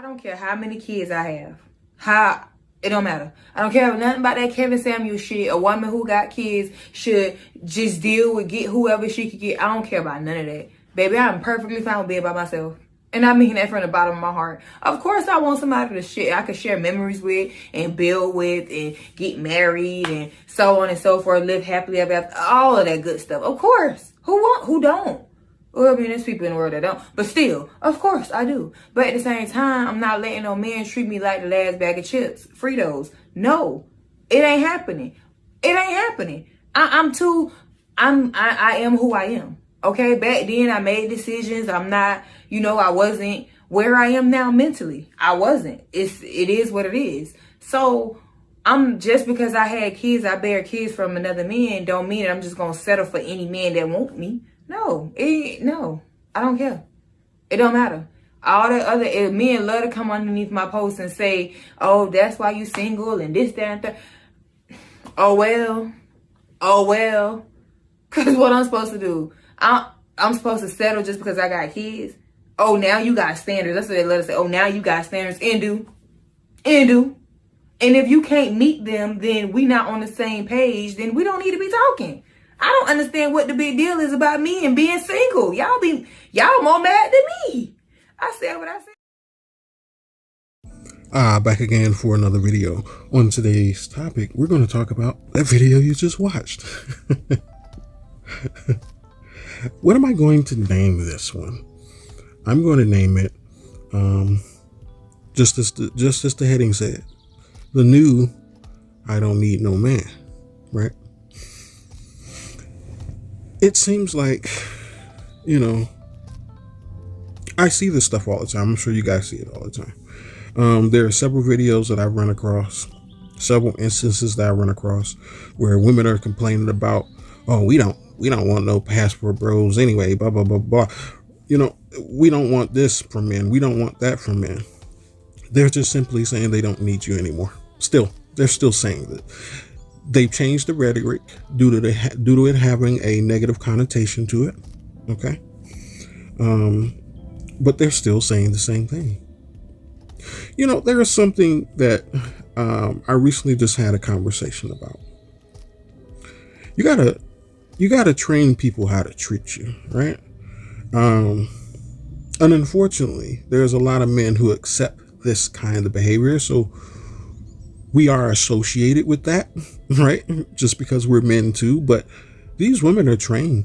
I don't care how many kids I have. It don't matter. I don't care nothing about that Kevin Samuel shit. A woman who got kids should just deal with get whoever she could get. I don't care about none of that. Baby, I'm perfectly fine with being by myself. And I mean that from the bottom of my heart. Of course, I want somebody to share, I could share memories with and build with and get married and so on and so forth, live happily ever after, all of that good stuff. Of course. Who don't? Well, I mean, there's people in the world that don't. But still, of course, I do. But at the same time, I'm not letting no man treat me like the last bag of chips, Fritos. No, it ain't happening. It ain't happening. I am who I am. Okay, back then I made decisions. I'm not, I wasn't where I am now mentally. I wasn't. It is what it is. So just because I had kids, I bear kids from another man, don't mean that I'm just gonna settle for any man that want me. No, I don't care. It don't matter. All that other men love to come underneath my post and say, "Oh, that's why you single and this, that, and that." Oh well. Cause what I'm supposed to do? I'm supposed to settle just because I got kids. Oh, now you got standards. That's what they let us say. Oh, now you got standards. And do. And if you can't meet them, then we not on the same page. Then we don't need to be talking. I don't understand what the big deal is about me and being single. Y'all more mad than me. I said what I said. Back again for another video. On today's topic, we're going to talk about that video you just watched. What am I going to name this one? I'm going to name it, just as the heading said, the new I Don't Need No Man, right? It seems like, I see this stuff all the time. I'm sure you guys see it all the time. There are several videos that I've run across, several instances that I run across where women are complaining about, oh, we don't want no passport bros anyway, blah, blah, blah, blah. We don't want this from men. We don't want that from men. They're just simply saying they don't need you anymore. They're still saying that. They've changed the rhetoric due to it having a negative connotation to it. Okay. But they're still saying the same thing. There is something that I recently just had a conversation about. You gotta train people how to treat you, right? And unfortunately, there's a lot of men who accept this kind of behavior. So we are associated with that, right? Just because we're men too. But these women are trained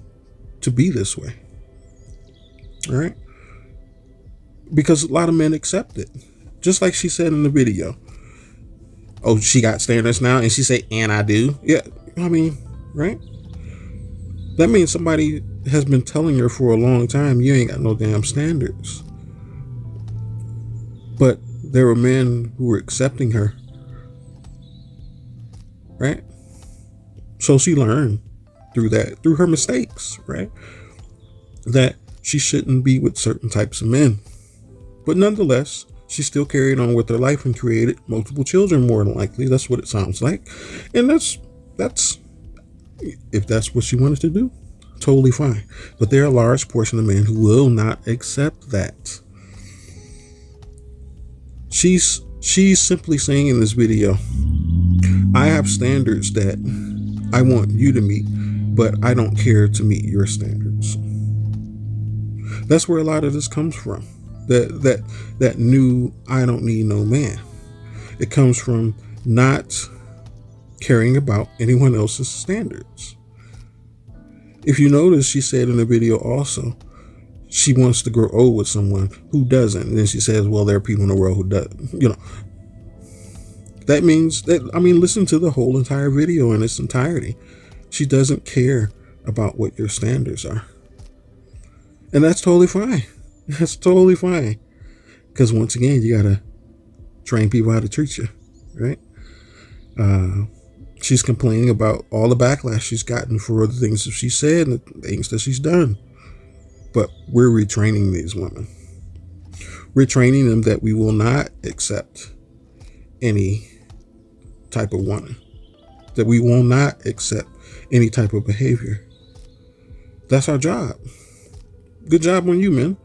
to be this way, all right? Because a lot of men accept it. Just like she said in the video. Oh, she got standards now. And she said, and I do. Yeah, I mean, right? That means somebody has been telling her for a long time, you ain't got no damn standards. But there were men who were accepting her. Right? So she learned through her mistakes, right? That she shouldn't be with certain types of men. But nonetheless, she still carried on with her life and created multiple children, more than likely. That's what it sounds like. And that's if that's what she wanted to do, totally fine. But there are a large portion of men who will not accept that. She's simply saying in this video, I have standards that I want you to meet, but I don't care to meet your standards. That's where a lot of this comes from. That new I don't need no man. It comes from not caring about anyone else's standards. If you notice, she said in the video also, she wants to grow old with someone who doesn't. And then she says, well, there are people in the world who does, That means that, listen to the whole entire video in its entirety. She doesn't care about what your standards are. And that's totally fine. That's totally fine. Because once again, you got to train people how to treat you, right? She's complaining about all the backlash she's gotten for the things that she said and the things that she's done. But we're retraining these women. We're training them that we will not accept any type of woman, that we will not accept any type of behavior. That's our job. Good job on you, men.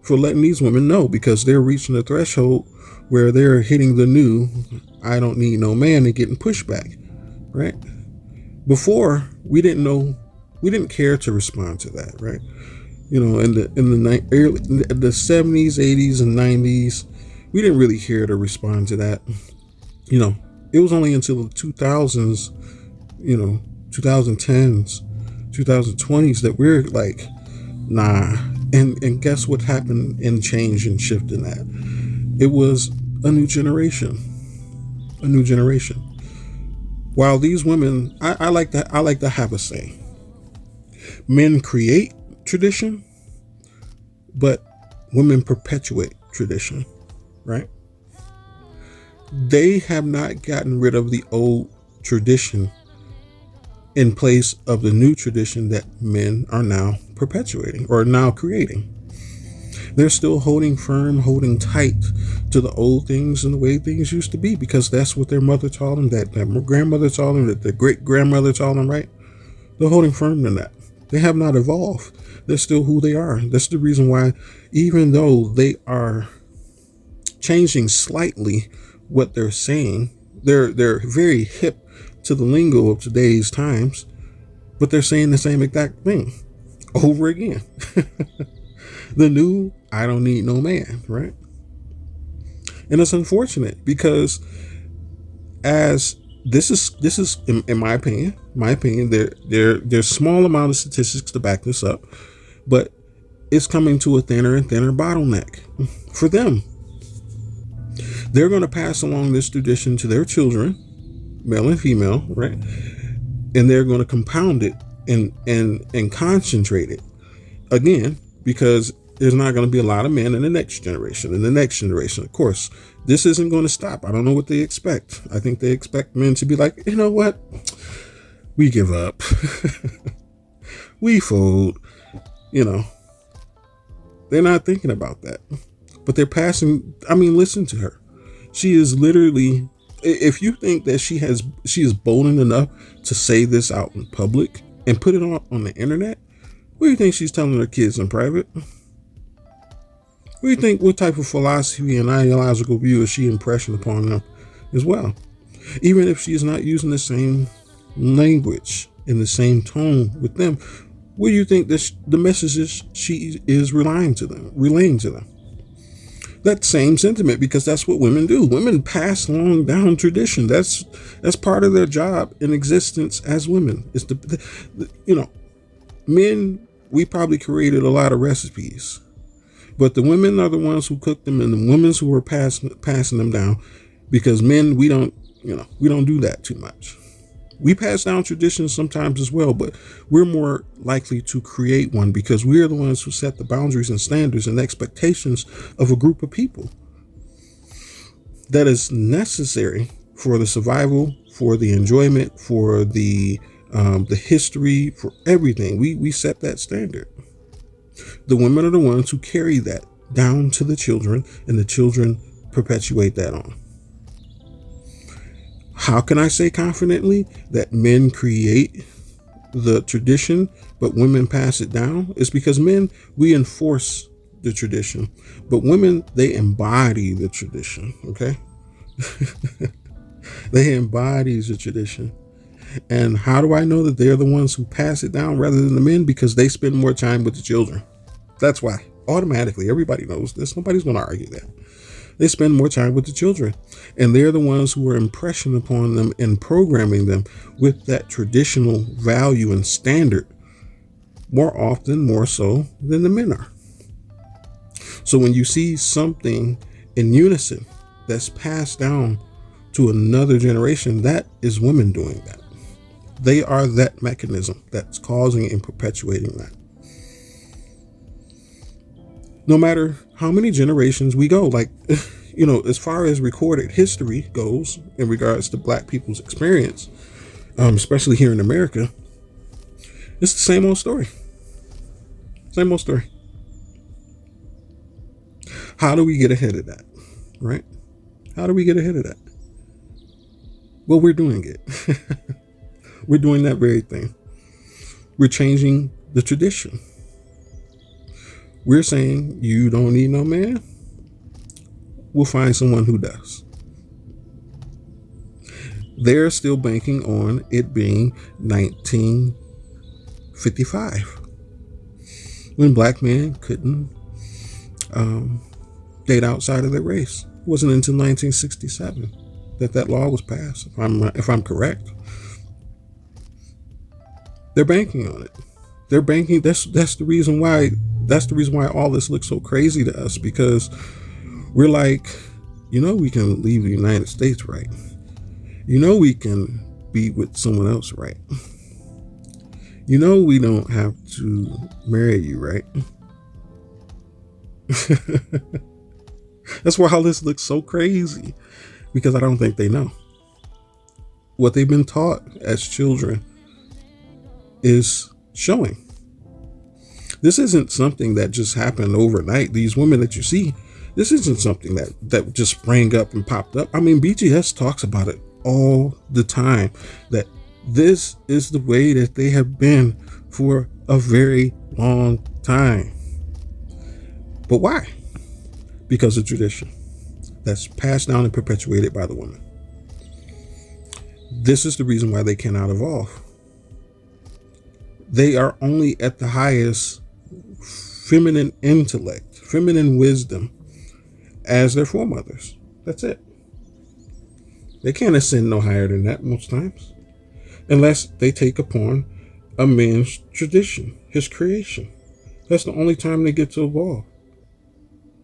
for letting these women know, because they're reaching the threshold where they're hitting the new "I don't need no man" and getting pushback, right? Before, we didn't care to respond to that, right? In the 70s, 80s, and 90s, we didn't really care to respond to that. It was only until the 2000s, 2010s, 2020s that we're like, nah. And guess what happened and changed and shifted in that? It was a new generation. A new generation. While these women, I like to have a saying. Men create tradition, but women perpetuate tradition, right? They have not gotten rid of the old tradition in place of the new tradition that men are now perpetuating or now creating. They're still holding firm, holding tight to the old things and the way things used to be, because that's what their mother taught them, that their grandmother taught them, that their great grandmother taught them, right? They're holding firm to that. They have not evolved. They're still who they are. That's the reason why, even though they are changing slightly what they're saying, they're very hip to the lingo of today's times, but they're saying the same exact thing over again. The new "I don't need no man," right? And it's unfortunate, because as this is in my opinion, there's small amount of statistics to back this up, but it's coming to a thinner and thinner bottleneck for them. They're going to pass along this tradition to their children, male and female, right? And they're going to compound it and concentrate it again, because there's not going to be a lot of men in the next generation. Of course, this isn't going to stop. I don't know what they expect. I think they expect men to be like, you know what? We give up. We fold. They're not thinking about that. But they're passing. Listen to her. She is literally, if you think that she is bold enough to say this out in public and put it on the internet, what do you think she's telling her kids in private? What do you think, what type of philosophy and ideological view is she impressing upon them as well? Even if she's not using the same language in the same tone with them, what do you think the messages she is relaying to them? That same sentiment, because that's what women do. Women pass along down tradition. That's part of their job in existence as women. It's men, we probably created a lot of recipes, but the women are the ones who cook them, and the women who are passing them down, because men, we don't do that too much. We pass down traditions sometimes as well, but we're more likely to create one, because we're the ones who set the boundaries and standards and expectations of a group of people that is necessary for the survival, for the enjoyment, for the history, for everything. We set that standard. The women are the ones who carry that down to the children, and the children perpetuate that on. How can I say confidently that men create the tradition, but women pass it down? It's because men, we enforce the tradition, but women, they embody the tradition, okay? They embody the tradition. And how do I know that they're the ones who pass it down rather than the men? Because they spend more time with the children. That's why. Automatically, everybody knows this. Nobody's going to argue that. They spend more time with the children, and they're the ones who are impressing upon them and programming them with that traditional value and standard more often, more so than the men are. So when you see something in unison that's passed down to another generation, that is women doing that. They are that mechanism that's causing and perpetuating that. No matter how many generations we go, as far as recorded history goes in regards to Black people's experience, especially here in America, it's the same old story. Same old story. How do we get ahead of that, right? How do we get ahead of that? Well, we're doing it. We're doing that very thing. We're changing the tradition. We're saying you don't need no man. We'll find someone who does. They're still banking on it being 1955 when black men couldn't date outside of their race. It wasn't until 1967 that law was passed, if I'm correct. They're banking on it. They're banking. That's the reason why. That's the reason why all this looks so crazy to us, because we're like, we can leave the United States, right? We can be with someone else, right? We don't have to marry you, right? That's why all this looks so crazy, because I don't think they know. What they've been taught as children is showing. This isn't something that just happened overnight. These women that you see, this isn't something that just sprang up and popped up. I mean, BGS talks about it all the time, that this is the way that they have been for a very long time. But why? Because of tradition that's passed down and perpetuated by the women. This is the reason why they cannot evolve. They are only at the highest feminine intellect, feminine wisdom as their foremothers. That's it. They can't ascend no higher than that most times, unless they take upon a man's tradition, his creation. That's the only time they get to evolve.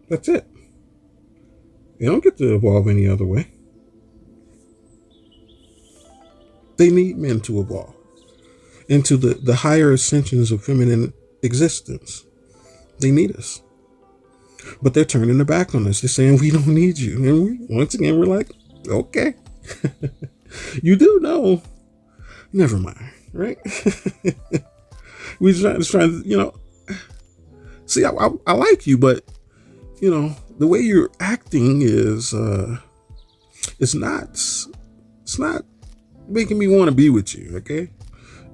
That's it. They don't get to evolve any other way. They need men to evolve into the higher ascensions of feminine existence. They need us. But they're turning their back on us. They're saying, we don't need you. And once again, we're like, okay. You do know. Never mind, right? We're just trying to, see, I like you, but, the way you're acting is, it's not making me want to be with you, okay?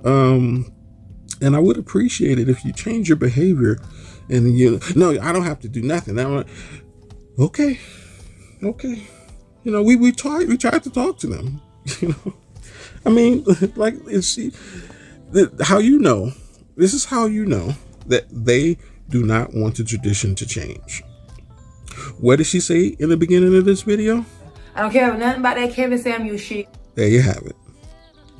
And I would appreciate it if you change your behavior, and no, I don't have to do nothing. I'm like, okay. We tried to talk to them. I mean, like, this is how that they do not want the tradition to change. What did she say in the beginning of this video? I don't care nothing about that Kevin Samuels shit. There you have it.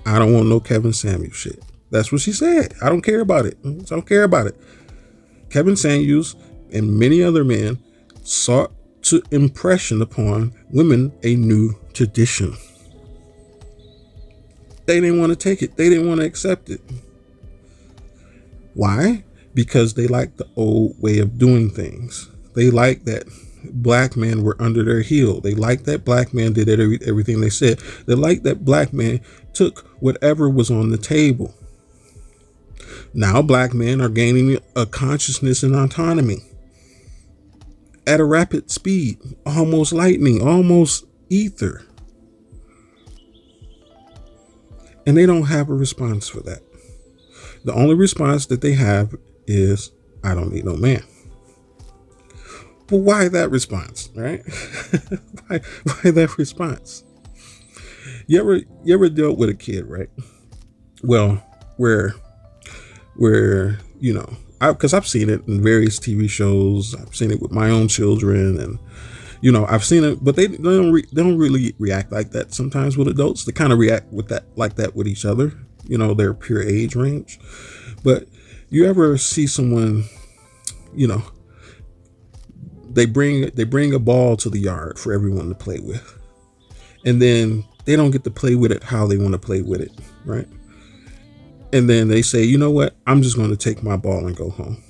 I don't want no Kevin Samuels shit. That's what she said. I don't care about it. I don't care about it. Kevin Samuels and many other men sought to impression upon women a new tradition. They didn't want to take it. They didn't want to accept it. Why? Because they liked the old way of doing things. They liked that black men were under their heel. They liked that black man did everything they said. They liked that black man took whatever was on the table. Now black men are gaining a consciousness and autonomy at a rapid speed, almost lightning, almost ether. And they don't have a response for that. The only response that they have is, I don't need no man. But why that response, right? why that response? You ever dealt with a kid, right? Well, where because I've seen it in various TV shows. I've seen it with my own children, and I've seen it, but they don't really react like that sometimes with adults. They kind of react like that with each other, their pure age range. But you ever see someone, they bring a ball to the yard for everyone to play with, and then they don't get to play with it how they want to play with it, right? And then they say, you know what? I'm just going to take my ball and go home.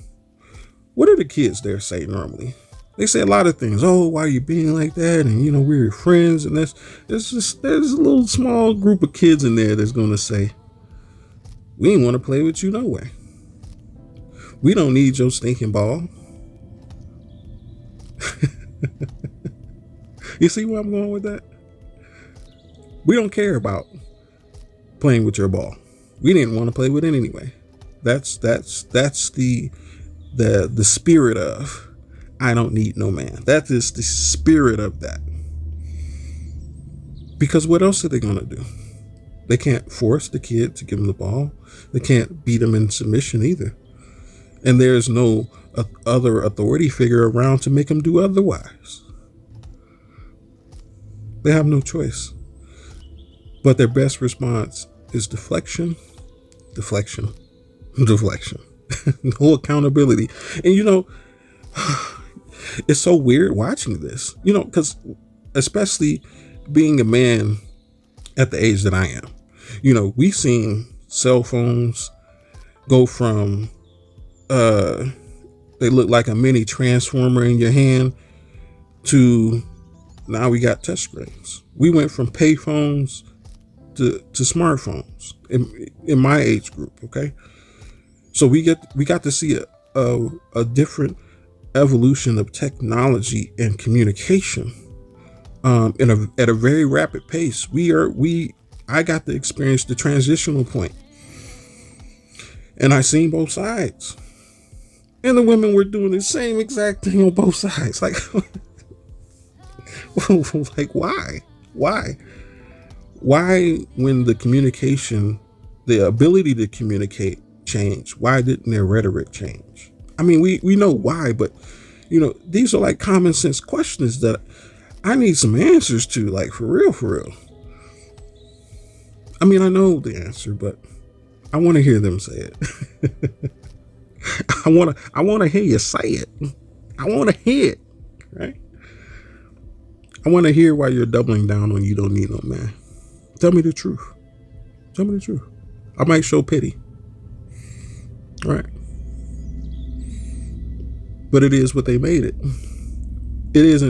What do the kids there say normally? They say a lot of things. Oh, why are you being like that? And, we're your friends. And there's a little small group of kids in there that's going to say, we ain't want to play with you no way. We don't need your stinking ball. You see where I'm going with that? We don't care about playing with your ball. We didn't want to play with it anyway. That's the the spirit of, I don't need no man. That is the spirit of that. Because what else are they going to do? They can't force the kid to give them the ball. They can't beat them in submission either. And there's no other authority figure around to make them do otherwise. They have no choice. But their best response is deflection, deflection, deflection. No accountability. And it's so weird watching this, because especially being a man at the age that I am, we've seen cell phones go from, they look like a mini transformer in your hand to now we got touch screens. We went from pay phones to smartphones in my age group. Okay. So we got to see a different evolution of technology and communication at a very rapid pace. I got to experience the transitional point, and I seen both sides, and the women were doing the same exact thing on both sides. Like, like why when the communication, the ability to communicate changed, why didn't their rhetoric change? I mean, we know why, but these are like common sense questions that I need some answers to, like for real. I mean, I know the answer, but I want to hear them say it. I want to hear you say it. I want to hear it, right? I want to hear why you're doubling down on you don't need no man. Tell me the truth. Tell me the truth. I might show pity. Right. But it is what they made it. It is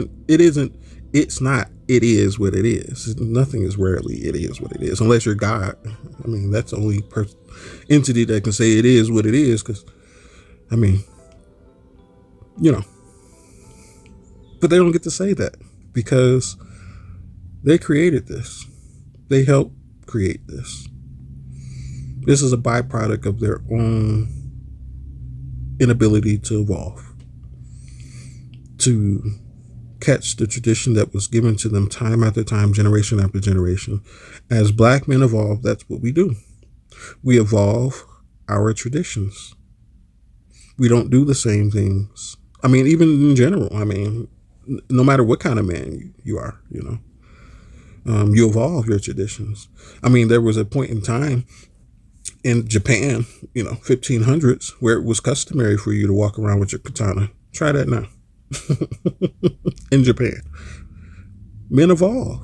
what it is. Nothing is rarely it is what it is, unless you're God. I mean, that's the only entity that can say it is what it is, because, I mean, but they don't get to say that because they created this. They helped create this. This is a byproduct of their own inability to evolve, to catch the tradition that was given to them time after time, generation after generation. As Black men evolve, that's what we do. We evolve our traditions. We don't do the same things. I mean, even in general, I mean, no matter what kind of man you are, you evolve your traditions. I mean, there was a point in time in Japan, 1500s, where it was customary for you to walk around with your katana. Try that now. In Japan, men evolve.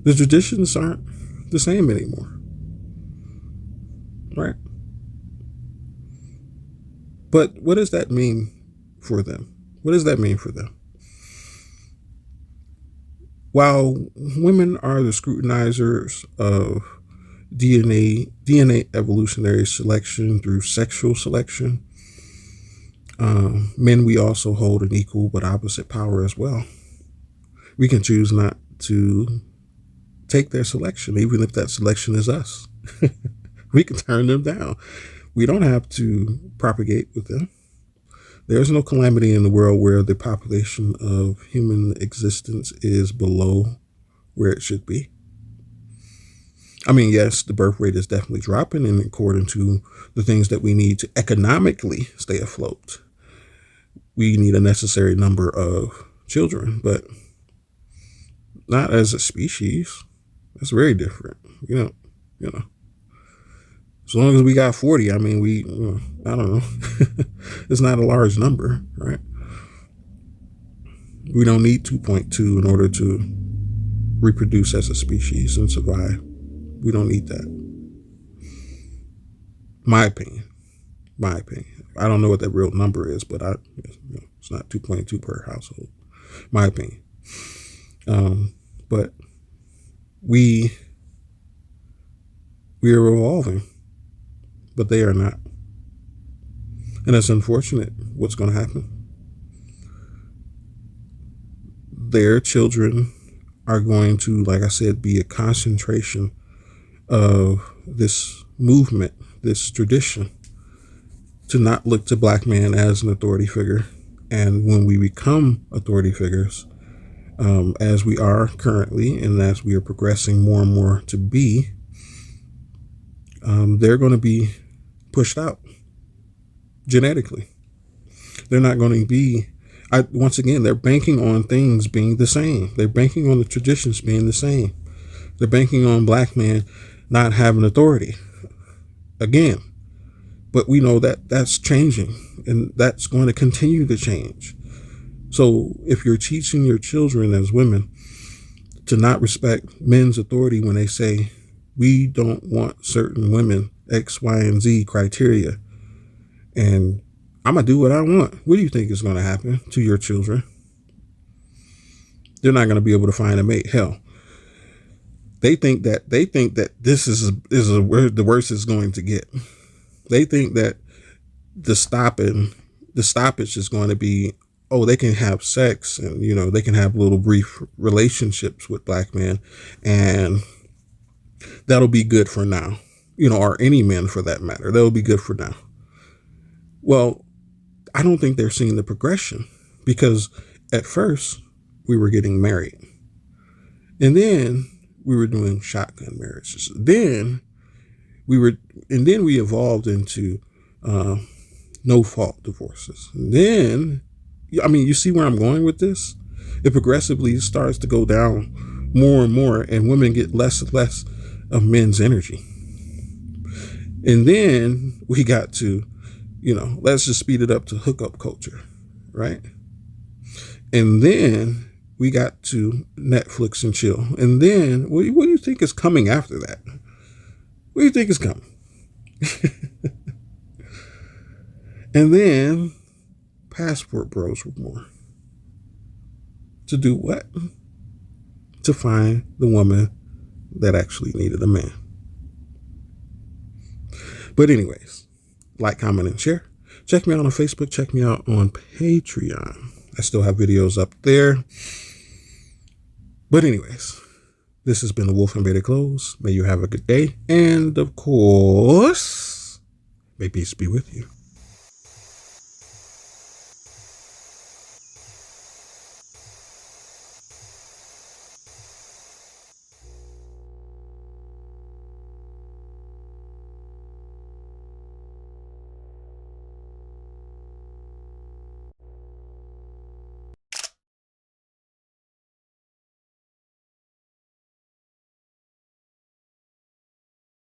The traditions aren't the same anymore, right? But what does that mean for them? What does that mean for them? While women are the scrutinizers of DNA evolutionary selection through sexual selection, men, we also hold an equal but opposite power as well. We can choose not to take their selection, even if that selection is us. We can turn them down. We don't have to propagate with them. There's no calamity in the world where the population of human existence is below where it should be. I mean, yes, the birth rate is definitely dropping, and according to the things that we need to economically stay afloat, we need a necessary number of children, but not as a species. That's very different. As long as we got 40, I mean, I don't know. It's not a large number, right? We don't need 2.2 in order to reproduce as a species and survive. We don't need that. My opinion. I don't know what that real number is, but it's not 2.2 per household. My opinion. But we are evolving, but they are not. And it's unfortunate what's going to happen. Their children are going to, like I said, be a concentration of this movement, this tradition. to not look to black men as an authority figure. And when we become authority figures, as we are currently, and as we are progressing more and more to be, they're going to be pushed out genetically. They're not going to be, once again, they're banking on things being the same. They're banking on the traditions being the same. They're banking on black men not having authority again. But we know that that's changing, and that's going to continue to change. So if you're teaching your children as women to not respect men's authority when they say, we don't want certain women, X, Y, and Z criteria, and I'm going to do what I want, what do you think is going to happen to your children? They're not going to be able to find a mate. Hell, they think that this is where the worst is going to get. They think that the stoppage is going to be, oh, they can have sex and, they can have little brief relationships with black men, and that'll be good for now, or any men for that matter. That'll be good for now. Well, I don't think they're seeing the progression, because at first we were getting married, and then we were doing shotgun marriages. Then we evolved into no fault divorces. And then, you see where I'm going with this? It progressively starts to go down more and more, and women get less and less of men's energy. And then we got to, let's just speed it up to hookup culture, right? And then we got to Netflix and chill. And then what do you think is coming after that? What do you think is coming? And then passport bros were born. To do what? To find the woman that actually needed a man. But anyways, like, comment, and share. Check me out on Facebook. Check me out on Patreon. I still have videos up there. But anyways, this has been the Wolf and Bearded Clothes. May you have a good day. And of course, may peace be with you.